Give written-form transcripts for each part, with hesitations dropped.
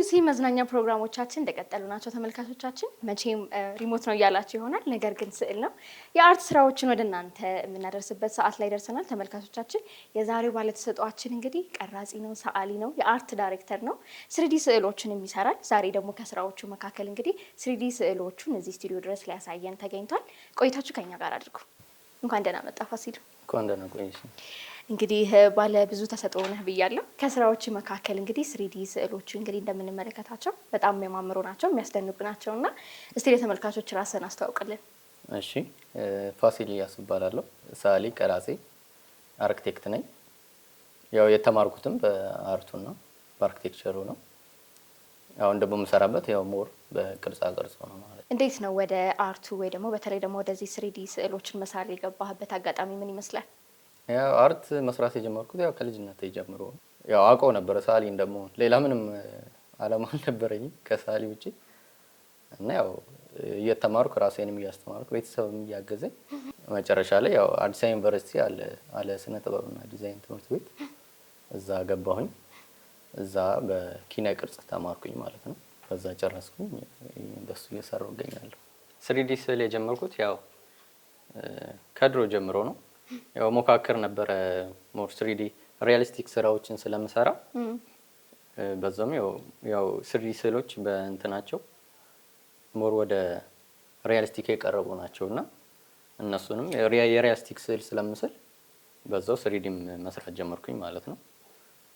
የዩሲ መዝናኛ ፕሮግራሞቻችን እንደቀጠሉ ናቸው። ተመልካቾቻችን መቼም ሪሞት ነው እያላችሁ ይሆናል፣ ነገር ግን ስዕል ነው። የአርት ስራዎችን ወደ እናንተ የምናደርስበት ሰዓት ላይ ደርሰናል። ተመልካቾቻችን የዛሬው ባለተሰጧችን እንግዲህ ቀራጺ ነው፣ ሰዓሊ ነው፣ የአርት ዳይሬክተር ነው። ስሪዲ ስዕሎችን የሚሰራል። ዛሬ ደግሞ ከስራዎቹ መካከል እንግዲህ ስሪዲ ስዕሎቹን እዚህ ስቱዲዮ ድረስ ሊያሳየን ተገኝቷል። ቆይታችሁ ከኛ ጋር አድርጉ። እንኳን ደህና መጣ ፋሲል። እንኳን ደህና ቆይሽ። እንግዲህ ባለ ብዙ ተሰጥኦ ነህ ብያለሁ። ከስራዎች መካከል እንግዲህ ስሪዲ ስዕሎች እንግዲህ እንደምንመለከታቸው በጣም የሚያማምሩ ናቸው፣ የሚያስደንቁ ናቸው እና እስቲ ለተመልካቾች ራስን አስተዋውቅልን። እሺ፣ ፋሲል ኢያሱ እባላለሁ። ሰዓሊ፣ ቀራጺ፣ አርክቴክት ነኝ። ያው የተማርኩትም በአርቱና በአርክቴክቸሩ ነው። ያው እንደምሰራበት ያው ሞር በቅርጻ ቅርጽ ነው ማለት። እንዴት ነው ወደ አርቱ ወይ ደግሞ በተለይ ደግሞ ወደዚህ ስሪዲ ስዕሎችን መሳል የገባህበት አጋጣሚ ምን ይመስላል? ያው አርት መስራት የጀመርኩት ያው ከልጅነት ጀምሮ ያው አውቀው ነበር ሰዓሊ እንደምሆን፣ ሌላ ምንም አላማ አልነበረኝም ከሰዓሊ ውጪ እና ያው እየተማርኩ ራሴንም እያስተማርኩ ቤተሰብም እያገዘኝ መጨረሻ ላይ ያው አዲስ አበባ ዩኒቨርሲቲ አለ ስነ ጥበብና ዲዛይን ትምህርት ቤት እዛ ገባሁኝ። እዛ በኪነ ቅርጽ ተማርኩኝ ማለት ነው። ከዛ ጨረስኩኝ። በሱ እየሰራሁ እገኛለሁ። ስሪዲ ስዕል የጀመርኩት ያው ከድሮ ጀምሮ ነው። ያው ሞካክር ነበረ ሞር ስሪዲ ሪያሊስቲክ ስራዎችን ስለምሰራ በዛም ያው ስሪዲ ስዕሎች በእንትናቸው ሞር ወደ ሪያሊስቲክ የቀረቡ ናቸውና እነሱንም የሪያሊስቲክ ስዕል ስለምስል በዛው ስሪዲም መስራት ጀመርኩኝ ማለት ነው።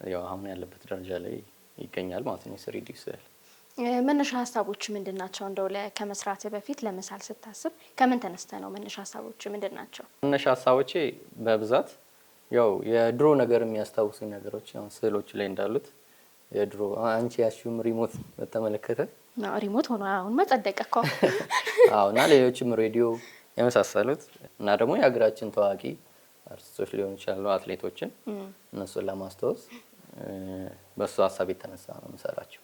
ያው አሁን ያለበት ደረጃ ላይ ይገኛል ማለት ነው። ስሪዲ ስዕል መነሻ ሀሳቦች ምንድን ናቸው? እንደው ከመስራት በፊት ለመሳል ስታስብ ከምን ተነስተ ነው? መነሻ ሀሳቦች ምንድን ናቸው? መነሻ ሀሳቦቼ በብዛት ያው የድሮ ነገር የሚያስታውሱኝ ነገሮች ያው ስዕሎች ላይ እንዳሉት የድሮ አንቺ ያሽም ሪሞት በተመለከተ ሪሞት ሆኖ አሁን መጸደቀ እኮ አዎ፣ እና ሌሎችም ሬዲዮ የመሳሰሉት እና ደግሞ የሀገራችን ታዋቂ አርቲስቶች ሊሆኑ ይችላሉ አትሌቶችን እነሱን ለማስታወስ በሱ ሀሳብ የተነሳ ነው የምሰራቸው።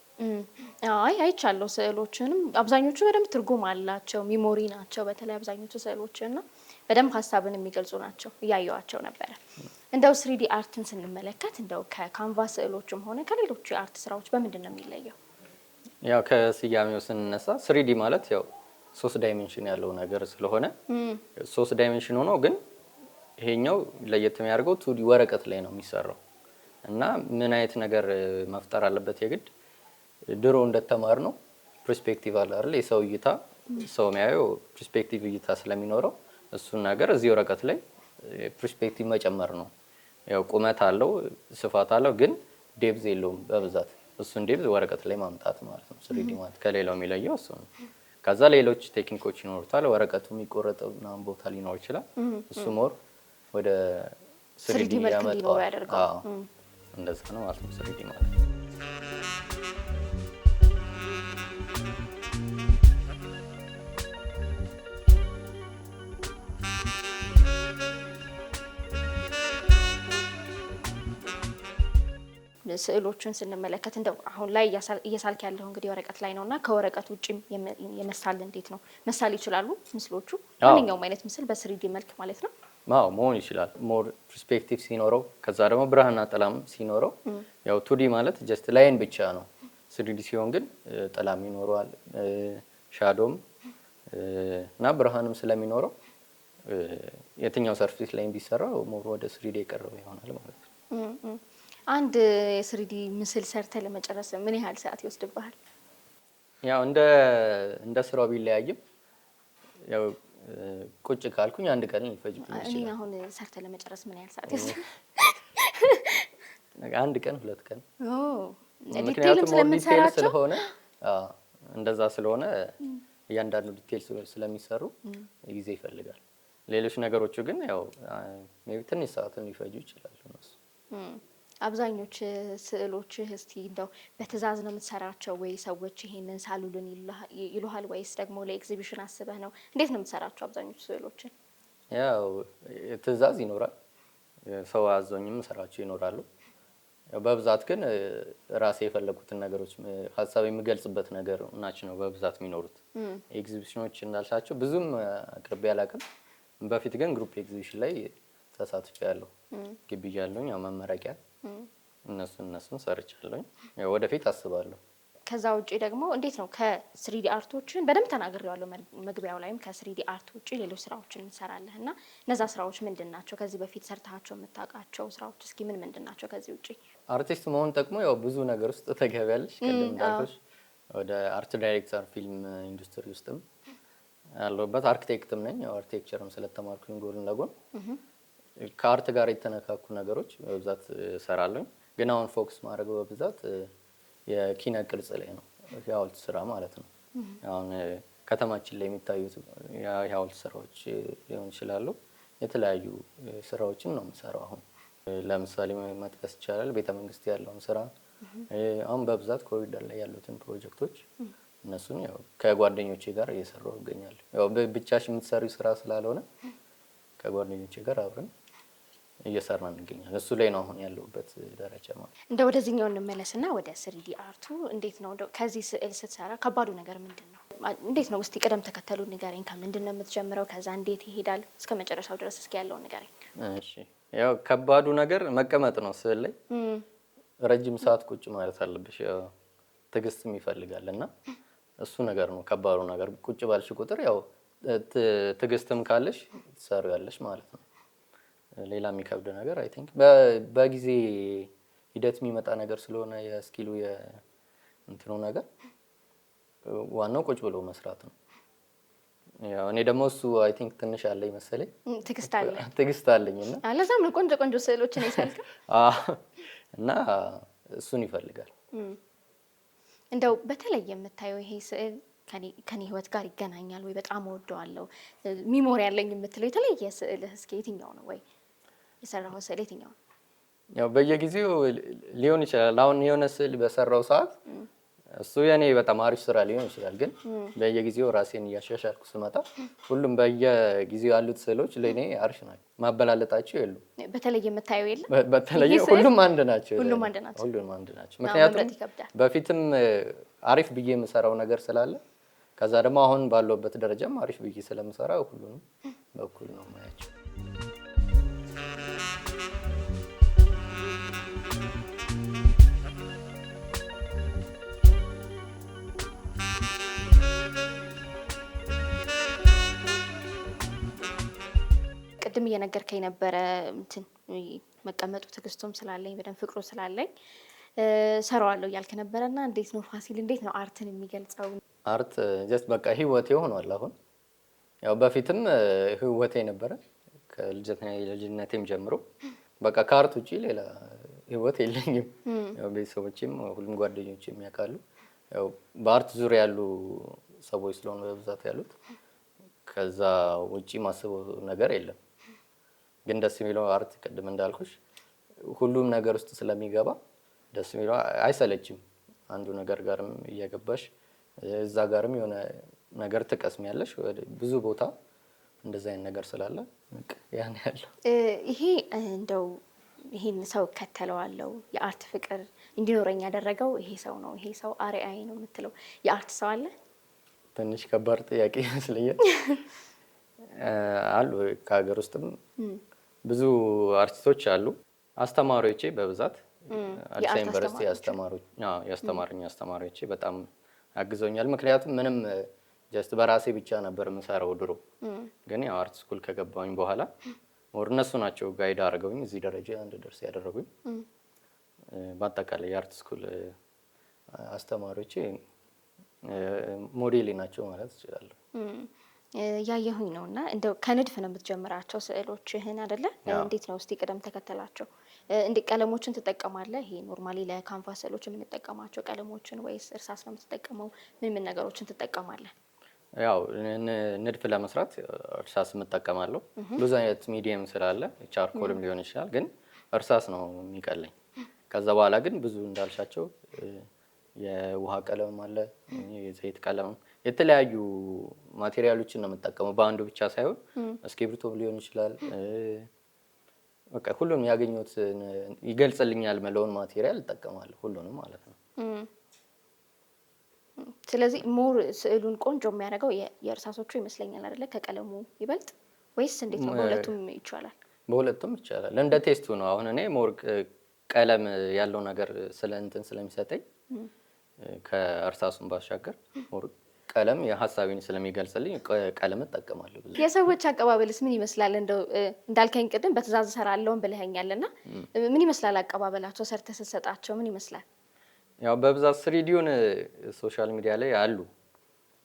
አይቻለሁ ስዕሎችንም አብዛኞቹ በደንብ ትርጉም አላቸው፣ ሚሞሪ ናቸው። በተለይ አብዛኞቹ ስዕሎችና በደንብ ሀሳብን የሚገልጹ ናቸው፣ እያየዋቸው ነበረ። እንደው ስሪዲ አርትን ስንመለከት እንደው ከካንቫስ ስዕሎችም ሆነ ከሌሎቹ የአርት ስራዎች በምንድን ነው የሚለየው? ያው ከስያሜው ስንነሳ ስሪዲ ማለት ያው 3 ዳይሜንሽን ያለው ነገር ስለሆነ 3 ዳይሜንሽን ሆኖ ግን ይሄኛው ለየት የሚያደርገው 2D ወረቀት ላይ ነው የሚሰራው እና ምን አይነት ነገር መፍጠር አለበት? የግድ ድሮ እንደተማር ነው ፐርስፔክቲቭ አለ አይደል? የሰው እይታ ሰው የሚያየው ፐርስፔክቲቭ እይታ ስለሚኖረው እሱን ነገር እዚህ ወረቀት ላይ ፐርስፔክቲቭ መጨመር ነው። ያው ቁመት አለው ስፋት አለው ግን ዴፕዝ የለውም በብዛት እሱን ዴፕዝ ወረቀት ላይ ማምጣት ማለት ነው። ስሪዲ ማለት ከሌላው የሚለየው እሱ ነው። ከዛ ሌሎች ቴክኒኮች ይኖሩታል። ወረቀቱ የሚቆረጠው ምናምን ቦታ ሊኖር ይችላል። እሱ ሞር ወደ ስሪዲ ያመጣው እንደዛ ነው ማለት ነው ስሪዲ ማለት። ስዕሎቹን ስንመለከት እንደው አሁን ላይ እየሳልክ ያለው እንግዲህ ወረቀት ላይ ነውና ከወረቀት ውጪም የመሳል እንዴት ነው መሳል ይችላሉ ምስሎቹ? ማንኛውም አይነት ምስል በስሪዲ መልክ ማለት ነው? አዎ መሆን ይችላል። ሞር ፐርስፔክቲቭ ሲኖረው ከዛ ደግሞ ብርሃንና ጥላም ሲኖረው ያው 2D ማለት ጀስት ላይን ብቻ ነው። ስሪዲ ሲሆን ግን ጥላም ይኖረዋል ሻዶም እና ብርሃንም ስለሚኖረው የትኛው ሰርፌስ ላይ ቢሰራው ሞር ወደ ስሪዲ የቀረበ ይሆናል ማለት ነው። አንድ የስሪዲ ምስል ሰርተ ለመጨረስ ምን ያህል ሰዓት ይወስድብሃል? ያው እንደ ስራው ቢለያይም ያው ቁጭ ካልኩኝ አንድ ቀን ሊፈጅብኝ ይችላል። እኔ አሁን ሰርተ ለመጨረስ ምን ያህል ሰዓት ይወስድ? አንድ ቀን 2 ቀን። ዲቴይልም ስለምንሰራቸው ስለሆነ እንደዛ ስለሆነ እያንዳንዱ ዲቴይል ስለሚሰሩ ጊዜ ይፈልጋል። ሌሎች ነገሮቹ ግን ያው ሜቢ ትንሽ ሰዓትን ሊፈጁ ይችላሉ እነሱ። አብዛኞቹ ስዕሎች እስቲ እንደው በትዕዛዝ ነው የምትሰራቸው ወይ ሰዎች ይሄንን ሳሉልን ይሉሃል ወይስ ደግሞ ለኤግዚቢሽን አስበህ ነው? እንዴት ነው የምትሰራቸው አብዛኞቹ ስዕሎችን? ያው ትዕዛዝ ይኖራል፣ ሰው አዞኝም ሰራቸው ይኖራሉ። ያው በብዛት ግን ራሴ የፈለኩትን ነገሮች ሀሳብ የሚገልጽበት ነገር ናቸው ነው በብዛት የሚኖሩት። ኤግዚቢሽኖች እንዳልሻቸው ብዙም አቅርቤ አላውቅም። በፊት ግን ግሩፕ ኤግዚቢሽን ላይ ተሳትፌያለሁ። ግቢ ያለኝ መመረቂያ እነሱን ሰርቻለሁ። ያው ወደፊት አስባለሁ። ከዛ ውጪ ደግሞ እንዴት ነው ከስሪዲ አርቶችን በደንብ ተናግሬዋለሁ መግቢያው ላይም ከስሪዲ አርት ውጪ ሌሎች ስራዎችን እንሰራለህ እና እነዛ ስራዎች ምንድን ናቸው? ከዚህ በፊት ሰርታቸው የምታውቃቸው ስራዎች እስኪ ምንድን ናቸው? ከዚህ ውጪ አርቲስት መሆን ጠቅሞ ያው ብዙ ነገር ውስጥ ተገቢያለሽ። ቅድም እንዳልኩሽ ወደ አርት ዳይሬክተር ፊልም ኢንዱስትሪ ውስጥም ያለሁበት አርኪቴክትም ነኝ። ያው አርኪቴክቸርም ስለተማርኩኝ ጎን ለጎን ከአርት ጋር የተነካኩ ነገሮች በብዛት እሰራለሁ። ግን አሁን ፎክስ ማድረገው በብዛት የኪነ ቅርጽ ላይ ነው፣ የሐውልት ስራ ማለት ነው። አሁን ከተማችን ላይ የሚታዩት የሐውልት ስራዎች ሊሆን ይችላሉ። የተለያዩ ስራዎችን ነው የምሰራው። አሁን ለምሳሌ መጥቀስ ይቻላል ቤተ መንግስት ያለውን ስራ፣ አሁን በብዛት ኮሪደር ላይ ያሉትን ፕሮጀክቶች እነሱን ያው ከጓደኞቼ ጋር እየሰራሁ እገኛለሁ። ያው ብቻሽ የምትሰሪው ስራ ስላልሆነ ከጓደኞቼ ጋር አብረን እየሰራን እንገኛለን። እሱ ላይ ነው አሁን ያለሁበት ደረጃ ማለት። እንደ ወደዚህኛው እንመለስና ወደ ስሪዲ አርቱ እንዴት ነው ከዚህ ስዕል ስትሰራ ከባዱ ነገር ምንድን ነው? እንዴት ነው እስቲ ቅደም ተከተሉ ንገረኝ። ከምንድን ነው የምትጀምረው? ከዛ እንዴት ይሄዳል እስከ መጨረሻው ድረስ እስኪ ያለውን ንገረኝ። እሺ፣ ያው ከባዱ ነገር መቀመጥ ነው። ስዕል ላይ ረጅም ሰዓት ቁጭ ማለት አለብሽ። ያው ትዕግስትም ይፈልጋል እና እሱ ነገር ነው ከባዱ ነገር። ቁጭ ባልሽ ቁጥር ያው ትዕግስትም ካለሽ ትሰሪያለሽ ማለት ነው። ሌላ የሚከብድ ነገር አይ ቲንክ በጊዜ ሂደት የሚመጣ ነገር ስለሆነ የስኪሉ የእንትኑ ነገር ዋናው ቁጭ ብሎ መስራት ነው። ያው እኔ ደግሞ እሱ አይ ቲንክ ትንሽ አለኝ መሰለኝ፣ ትዕግስት አለኝ እና ለዛም ነው ቆንጆ ቆንጆ ስዕሎችን የሳልከው እና እሱን ይፈልጋል። እንደው በተለይ የምታየው ይሄ ስዕል ከኔ ህይወት ጋር ይገናኛል ወይ በጣም እወደዋለሁ ሚሞሪ ያለኝ የምትለው የተለየ ስዕልህ እስኪ የትኛው ነው? ወይ የሰራኸው ስዕል የትኛው ነው? ያው በየጊዜው ሊሆን ይችላል። አሁን የሆነ ስዕል በሰራው ሰዓት እሱ የኔ በጣም አሪፍ ስራ ሊሆን ይችላል። ግን በየጊዜው ራሴን እያሻሻልኩ ስመጣ ሁሉም በየጊዜው ያሉት ስዕሎች ለኔ አሪፍ ናቸው። ማበላለጣቸው የሉም። በተለይ የምታየው የለም። በተለይ ሁሉም አንድ ናቸው። ሁሉም አንድ ናቸው። ሁሉም አንድ ናቸው። ምክንያቱም በፊትም አሪፍ ብዬ የምሰራው ነገር ስላለ ከዛ ደግሞ አሁን ባለውበት ደረጃም አሪፍ ብዬ ስለምሰራ ሁሉንም በኩል ነው ማያቸው። ቅድም እየነገርከኝ ነበረ እንትን መቀመጡ ትዕግስቱም ስላለኝ በደንብ ፍቅሩ ስላለኝ ሰራዋለሁ እያልክ ነበረና እንዴት ነው ፋሲል፣ እንዴት ነው አርትን የሚገልጸው? አርት ጀስት በቃ ህይወቴ ሆኗል። አሁን ያው በፊትም ህይወቴ ነበረ ከልጅነቴም ጀምሮ በቃ ከአርት ውጪ ሌላ ህይወት የለኝም። ያው ቤተሰቦቼም ሁሉም ጓደኞቼም ያውቃሉ። ያው በአርት ዙሪያ ያሉ ሰዎች ስለሆኑ በብዛት ያሉት ከዛ ውጪ ማስበው ነገር የለም። ግን ደስ የሚለው አርት ቅድም እንዳልኩሽ ሁሉም ነገር ውስጥ ስለሚገባ ደስ የሚለው አይሰለችም። አንዱ ነገር ጋርም እየገባሽ እዛ ጋርም የሆነ ነገር ትቀስሚያለሽ። ብዙ ቦታ እንደዛ አይነት ነገር ስላለ ያን ያለው ይሄ እንደው ይሄን ሰው ከተለዋለው የአርት ፍቅር እንዲኖረኝ ያደረገው ይሄ ሰው ነው፣ ይሄ ሰው አርአያዬ ነው የምትለው የአርት ሰው አለ? ትንሽ ከባድ ጥያቄ ይመስለኛል። አሉ ከሀገር ውስጥም ብዙ አርቲስቶች አሉ። አስተማሪዎቼ በብዛት አዲስ ዩኒቨርሲቲ ያስተማሩኝ አስተማሪዎቼ በጣም አግዘውኛል። ምክንያቱም ምንም ጀስት በራሴ ብቻ ነበር የምሰራው ድሮ። ግን ያው አርት ስኩል ከገባሁኝ በኋላ እነሱ ናቸው ጋይድ አድርገውኝ እዚህ ደረጃ እንድደርስ ያደረጉኝ። በአጠቃላይ የአርት ስኩል አስተማሪዎቼ ሞዴሌ ናቸው ማለት እችላለሁ። ያየሁኝ ነው እና እንደው ከንድፍ ነው የምትጀምራቸው ስዕሎችህን አይደለ? እንዴት ነው እስቲ ቅደም ተከተላቸው? ቀለሞችን ትጠቀማለህ? ይሄ ኖርማሊ ለካንቫስ ስዕሎች የምንጠቀማቸው ቀለሞችን ወይስ እርሳስ ነው የምትጠቀመው? ምን ነገሮችን ትጠቀማለህ? ያው ንድፍ ለመስራት እርሳስ የምጠቀማለሁ። ብዙ አይነት ሚዲየም ስላለ ቻርኮልም ሊሆን ይችላል፣ ግን እርሳስ ነው የሚቀለኝ። ከዛ በኋላ ግን ብዙ እንዳልሻቸው የውሃ ቀለም አለ፣ የዘይት ቀለም፣ የተለያዩ ማቴሪያሎችን ነው የምጠቀመው። በአንዱ ብቻ ሳይሆን እስክሪብቶ ሊሆን ይችላል። በቃ ሁሉንም ያገኘሁት ይገልጽልኛል መለውን ማቴሪያል እጠቀማለሁ፣ ሁሉንም ማለት ነው። ስለዚህ ሞር ስዕሉን ቆንጆ የሚያደርገው የእርሳሶቹ ይመስለኛል አይደለ? ከቀለሙ ይበልጥ ወይስ እንዴት ነው? በሁለቱም ይቻላል? በሁለቱም ይቻላል፣ እንደ ቴስቱ ነው። አሁን እኔ ሞር ቀለም ያለው ነገር ስለሚሰጠኝ ከእርሳሱን ባሻገር ቀለም የሀሳቤን ስለሚገልጽልኝ ቀለም እጠቀማለሁ። የሰዎች አቀባበልስ ምን ይመስላል? እንደው እንዳልከኝ ቅድም በትዕዛዝ እሰራለሁም ብለኸኛልና ምን ይመስላል አቀባበላቸው? ሰርተህ ስትሰጣቸው ምን ይመስላል? ያው በብዛት ስሪዲውን ሶሻል ሚዲያ ላይ አሉ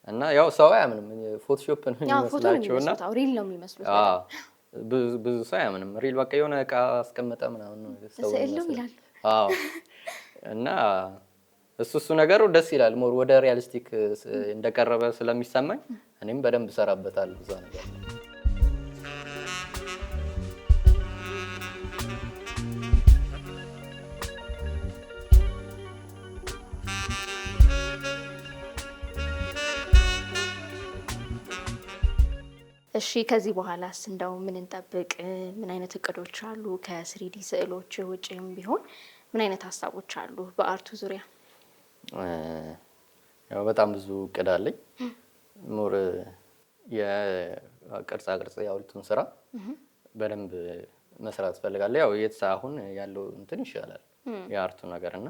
እና ያው ሰው አያምንም። ፎቶሾፕ ነው የሚመስላቸውና ሪል ነው የሚመስሉት። ብዙ ሰው አያምንም። ሪል በቃ የሆነ እቃ አስቀመጠ ምናምን ነው ሰው ይላል። አዎ እና እሱ ነገሩ ደስ ይላል። ሞር ወደ ሪያሊስቲክ እንደቀረበ ስለሚሰማኝ እኔም በደንብ እሰራበታለሁ እዛ ነገር። እሺ ከዚህ በኋላስ እንደው ምን እንጠብቅ? ምን አይነት እቅዶች አሉ? ከስሪዲ ስዕሎች ውጭም ቢሆን ምን አይነት ሀሳቦች አሉ በአርቱ ዙሪያ? ያው በጣም ብዙ እቅድ አለኝ። ሞር የቅርጻ ቅርጽ ያውልቱን ስራ በደንብ መስራት ፈልጋለሁ። ያው አሁን ያለው እንትን ይሻላል የአርቱ ነገርና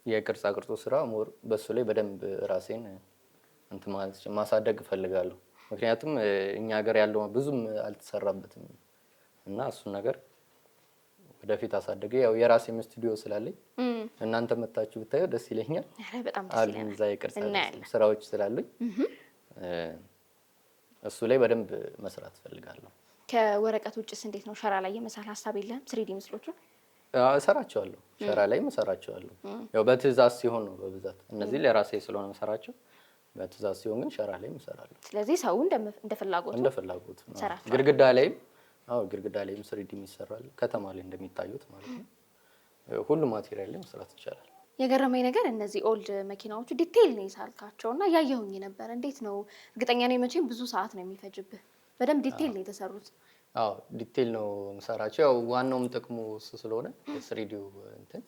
የቅርጻ ቅርጹ ስራ ሞር በሱ ላይ በደንብ ራሴን እንትን ማሳደግ እፈልጋለሁ። ምክንያቱም እኛ ሀገር ያለው ብዙም አልተሰራበትም እና እሱን ነገር ወደፊት አሳደገ። ያው የራሴም ስቱዲዮ ስላለኝ እናንተ መጣችሁ ብታዩ ደስ ይለኛል። በጣም ደስ ይለኛል። እዛ የቅርጻ ስራዎች ስላሉኝ እሱ ላይ በደንብ መስራት ፈልጋለሁ። ከወረቀት ውጭስ እንዴት ነው? ሸራ ላይ የመሳል ሀሳብ የለም? ስሪዲ ምስሎቹ እሰራቸዋለሁ፣ ሸራ ላይ እሰራቸዋለሁ። ያው በትዕዛዝ ሲሆን ነው በብዛት እነዚህ ለራሴ ስለሆነ መሰራቸው። በትዕዛዝ ሲሆን ግን ሸራ ላይ እሰራለሁ። ስለዚህ ሰው እንደ ፍላጎቱ ግድግዳ ላይም ግድግዳ ላይም ስሪዲ ይሰራል። ከተማ ላይ እንደሚታዩት ማለት ነው። ሁሉ ማቴሪያል ላይ መስራት ይቻላል። የገረመኝ ነገር እነዚህ ኦልድ መኪናዎቹ ዲቴይል ነው የሳልካቸውና ያየሁኝ ነበር። እንዴት ነው? እርግጠኛ ነኝ መቼም ብዙ ሰዓት ነው የሚፈጅብህ። በደንብ ዲቴይል ነው የተሰሩት። ዲቴይል ነው የምሰራቸው። ያው ዋናውም ጥቅሙ እሱ ስለሆነ የስሪዲው እንትን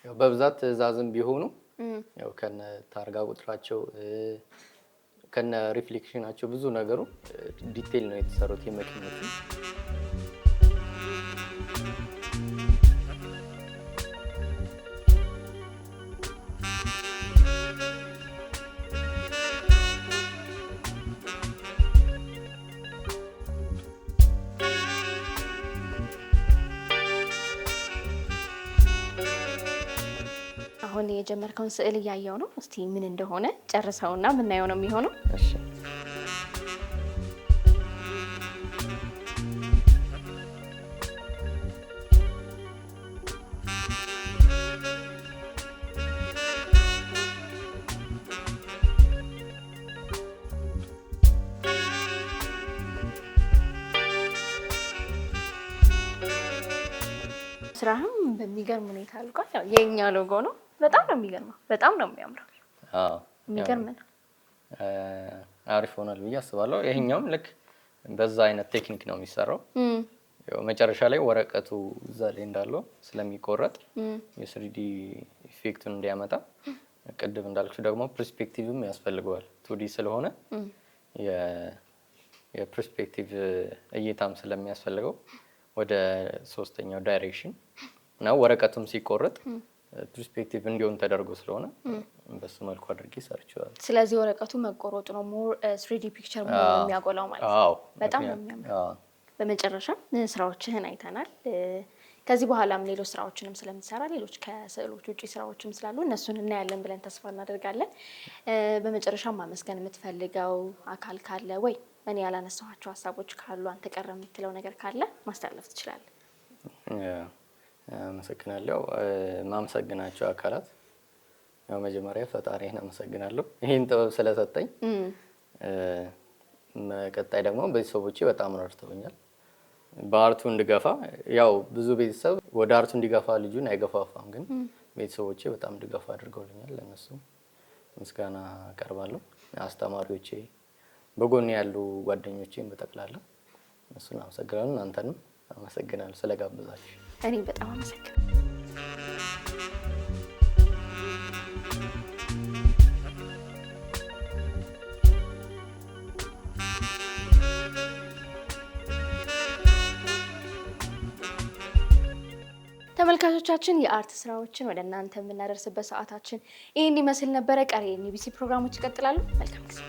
ያው በብዛት ትዕዛዝም ቢሆኑ ያው ከነ ታርጋ ቁጥራቸው ከነ ሪፍሌክሽናቸው ብዙ ነገሩ ዲቴይል ነው የተሰሩት የመኪኖቹ። አሁን የጀመርከውን ስዕል እያየው ነው። እስቲ ምን እንደሆነ ጨርሰውና ምናየው ነው የሚሆነው። እሺ ስራህም በሚገርም ሁኔታ አልቋል። ያው የኛ ሎጎ ነው። በጣም ነው የሚገርመው። በጣም ነው የሚያምረው። የሚገርም ነው። አሪፍ ሆኗል ብዬ አስባለሁ። ይሄኛውም ልክ በዛ አይነት ቴክኒክ ነው የሚሰራው። ያው መጨረሻ ላይ ወረቀቱ እዛ ላይ እንዳለው ስለሚቆረጥ የስሪዲ ኢፌክቱን እንዲያመጣ ቅድም እንዳልኩሽ ደግሞ ፐርስፔክቲቭም ያስፈልገዋል። ቱዲ ስለሆነ የፐርስፔክቲቭ እይታም ስለሚያስፈልገው ወደ ሶስተኛው ዳይሬክሽን ነው ወረቀቱም ሲቆረጥ ፐርስፔክቲቭ እንዲሆን ተደርጎ ስለሆነ በሱ መልኩ አድርጌ ሰርቼዋለሁ። ስለዚህ ወረቀቱ መቆረጡ ነው ሞር 3D ፒክቸር ሞር የሚያጎላው ማለት ነው። በጣም ነው የሚያምረው። በመጨረሻ ስራዎችህን አይተናል። ከዚህ በኋላም ሌሎች ስራዎችንም ስለምትሰራ ሌሎች ከስዕሎች ውጪ ስራዎችም ስላሉ እነሱን እናያለን ብለን ተስፋ እናደርጋለን። በመጨረሻ ማመስገን የምትፈልገው አካል ካለ ወይ እኔ ያላነሳኋቸው ሀሳቦች ካሉ አንተ ቀረ የምትለው ነገር ካለ ማስተላለፍ ትችላለህ። አመሰግናለሁ። ማመሰግናቸው አካላት ያው መጀመሪያ ፈጣሪን አመሰግናለሁ ይሄን ጥበብ ስለሰጠኝ። ቀጣይ ደግሞ ቤተሰቦቼ በጣም ረድተውኛል በአርቱ እንድገፋ። ያው ብዙ ቤተሰብ ወደ አርቱ እንዲገፋ ልጁን አይገፋፋም፣ ግን ቤተሰቦቼ በጣም እንድገፋ አድርገውልኛል። ለነሱ ምስጋና አቀርባለሁ። አስተማሪዎቼ፣ በጎን ያሉ ጓደኞቼን በጠቅላላ እነሱን አመሰግናለሁ። እናንተንም አመሰግናለሁ ስለጋበዛችሁ። እኔ በጣም አመሰግናለሁ። ተመልካቾቻችን የአርት ስራዎችን ወደ እናንተ የምናደርስበት ሰዓታችን ይህን ይመስል ነበረ። ቀሪ የኢቢሲ ፕሮግራሞች ይቀጥላሉ። መልካም ጊዜ